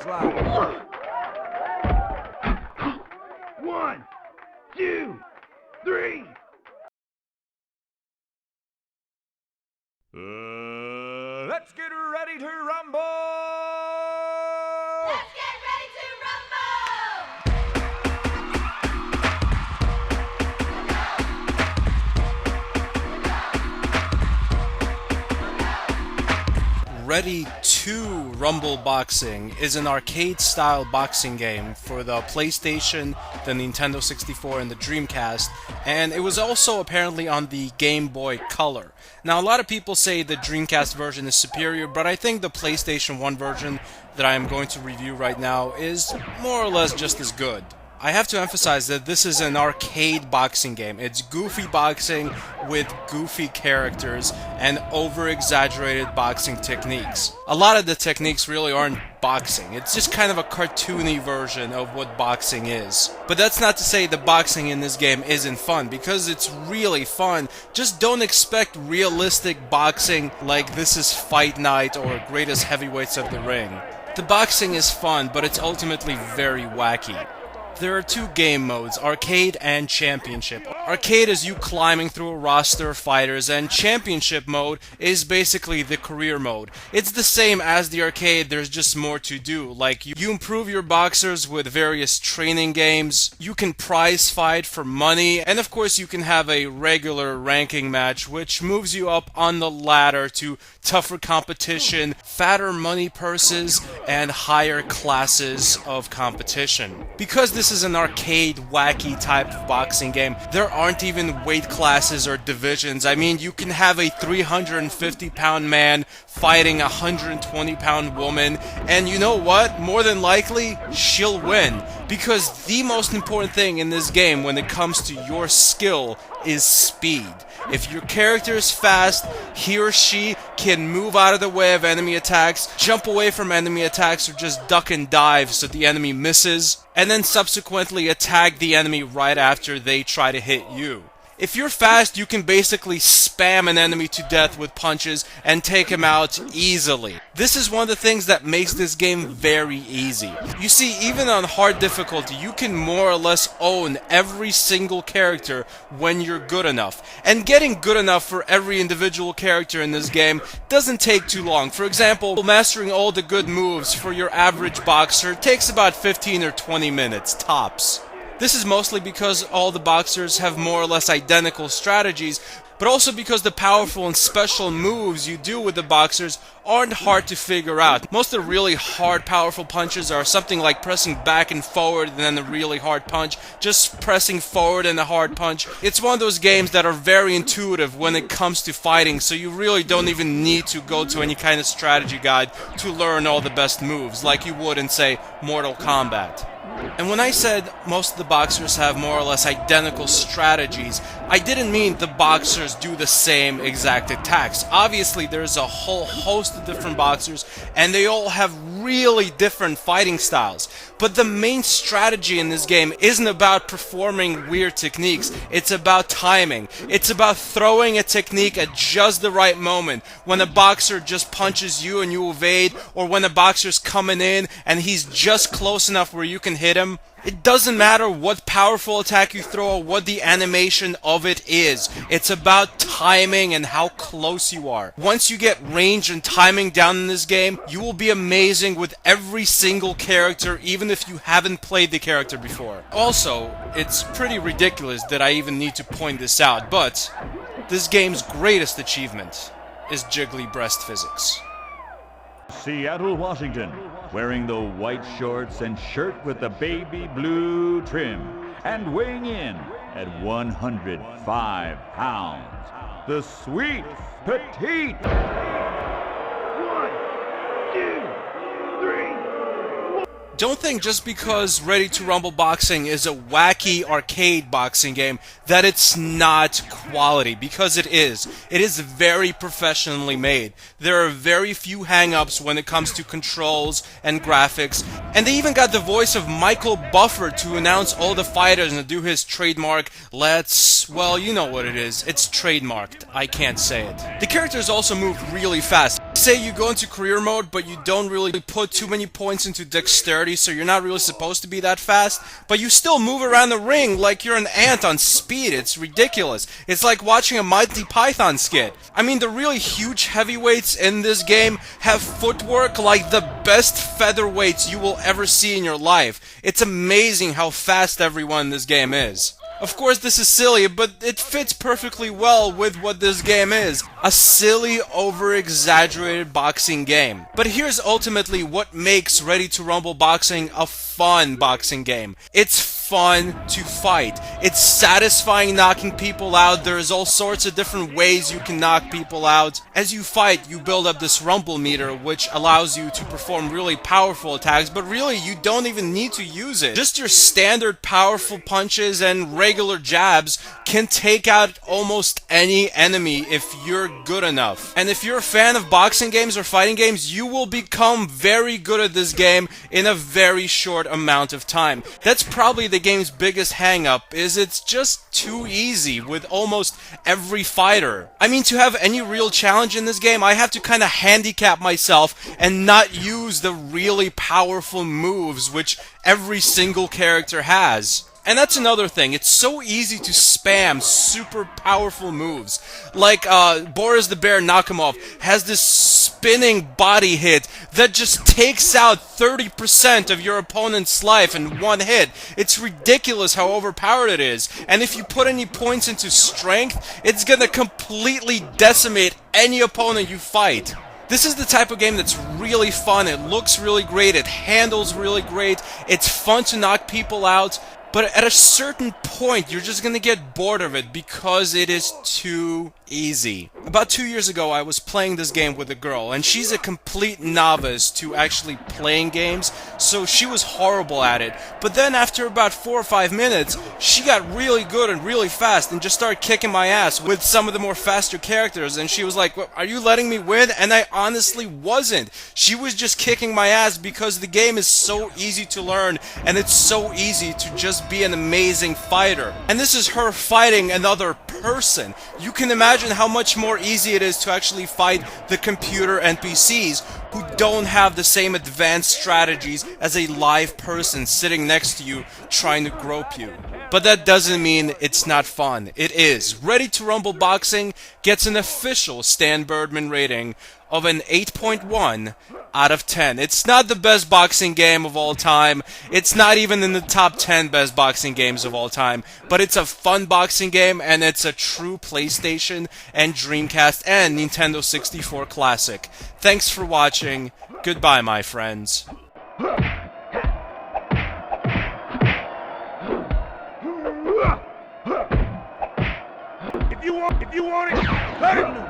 like. 1, 2, 3. Let's get ready to rumble! Let's get ready to rumble! Ready to Rumble Boxing is an arcade-style boxing game for the PlayStation, the Nintendo 64, and the Dreamcast, and it was also apparently on the Game Boy Color. Now, a lot of people say the Dreamcast version is superior, but I think the PlayStation 1 version that I am going to review right now is more or less just as good. I have to emphasize that this is an arcade boxing game. It's goofy boxing with goofy characters and over-exaggerated boxing techniques. A lot of the techniques really aren't boxing. It's just kind of a cartoony version of what boxing is. But that's not to say the boxing in this game isn't fun, because it's really fun. Just don't expect realistic boxing like This Is Fight Night or Greatest Heavyweights of the Ring. The boxing is fun, but it's ultimately very wacky. There are two game modes, Arcade and Championship. Arcade is you climbing through a roster of fighters, and Championship mode is basically the career mode. It's the same as the arcade, there's just more to do. Like, you improve your boxers with various training games, you can prize fight for money, and of course you can have a regular ranking match, which moves you up on the ladder to tougher competition, fatter money purses, and higher classes of competition. Because this is an arcade, wacky type of boxing game, there aren't even weight classes or divisions. I mean, you can have a 350-pound man fighting a 120-pound woman, and you know what? More than likely, she'll win. Because the most important thing in this game when it comes to your skill is speed. If your character is fast, he or she can move out of the way of enemy attacks, jump away from enemy attacks, or just duck and dive so the enemy misses, and then subsequently attack the enemy right after they try to hit you. If you're fast, you can basically spam an enemy to death with punches and take him out easily. This is one of the things that makes this game very easy. You see, even on hard difficulty, you can more or less own every single character when you're good enough. And getting good enough for every individual character in this game doesn't take too long. For example, mastering all the good moves for your average boxer takes about 15 or 20 minutes, tops. This is mostly because all the boxers have more or less identical strategies, but also because the powerful and special moves you do with the boxers aren't hard to figure out. Most of the really hard, powerful punches are something like pressing back and forward and then a really hard punch, just pressing forward and a hard punch. It's one of those games that are very intuitive when it comes to fighting, so you really don't even need to go to any kind of strategy guide to learn all the best moves, like you would in, say, Mortal Kombat. And when I said most of the boxers have more or less identical strategies, I didn't mean the boxers do the same exact attacks. Obviously, there's a whole host of different boxers, and they all have really different fighting styles. But the main strategy in this game isn't about performing weird techniques, it's about timing. It's about throwing a technique at just the right moment, when a boxer just punches you and you evade, or when a boxer's coming in and he's just close enough where you can hit him. It doesn't matter what powerful attack you throw or what the animation of it is. It's about timing and how close you are. Once you get range and timing down in this game, you will be amazing with every single character, even if you haven't played the character before. Also, it's pretty ridiculous that I even need to point this out, but this game's greatest achievement is jiggly breast physics. Seattle, Washington, wearing the white shorts and shirt with the baby blue trim, and weighing in at 105 pounds, the sweet petite. 1, 2, 3. Don't think just because Ready to Rumble Boxing is a wacky arcade boxing game that it's not quality, because it is. It is very professionally made. There are very few hang-ups when it comes to controls and graphics, and they even got the voice of Michael Buffer to announce all the fighters and do his trademark, well, you know what it is. It's trademarked. I can't say it. The characters also move really fast. say you go into career mode, but you don't really put too many points into dexterity, so you're not really supposed to be that fast, but you still move around the ring like you're an ant on speed. It's ridiculous. It's like watching a Monty Python skit. I mean, the really huge heavyweights in this game have footwork like the best featherweights you will ever see in your life. It's amazing how fast everyone in this game is. Of course, this is silly, but it fits perfectly well with what this game is. A silly, over-exaggerated boxing game. But here's ultimately what makes Ready to Rumble Boxing a fun boxing game. It's fun to fight. It's satisfying knocking people out. There's all sorts of different ways you can knock people out. As you fight, you build up this rumble meter, which allows you to perform really powerful attacks, but really you don't even need to use it. Just your standard powerful punches and regular jabs can take out almost any enemy if you're good enough. And if you're a fan of boxing games or fighting games, you will become very good at this game in a very short amount of time. That's probably the game's biggest hang-up, is it's just too easy with almost every fighter. I mean, to have any real challenge in this game, I have to kind of handicap myself and not use the really powerful moves which every single character has. And that's another thing, it's so easy to spam super powerful moves. Like, Boris the Bear Nakamov has this spinning body hit that just takes out 30% of your opponent's life in one hit. It's ridiculous how overpowered it is. And if you put any points into strength, it's gonna completely decimate any opponent you fight. This is the type of game that's really fun, it looks really great, it handles really great, it's fun to knock people out. But at a certain point, you're just gonna get bored of it because it is too easy. About 2 years ago, I was playing this game with a girl, and she's a complete novice to actually playing games, so she was horrible at it. But then after about 4 or 5 minutes, she got really good and really fast and just started kicking my ass with some of the more faster characters, and she was like, well, are you letting me win? And I honestly wasn't. She was just kicking my ass because the game is so easy to learn, and it's so easy to just be an amazing fighter. And this is her fighting another person. You can imagine how much more easy it is to actually fight the computer NPCs who don't have the same advanced strategies as a live person sitting next to you trying to grope you. But that doesn't mean it's not fun. It is. Ready to Rumble Boxing gets an official stanburdman rating of an 8.1 out of 10. It's not the best boxing game of all time. It's not even in the top 10 best boxing games of all time. But it's a fun boxing game, and it's a true PlayStation and Dreamcast and Nintendo 64 classic. Thanks for watching. Goodbye, my friends. If you want it, let it loose.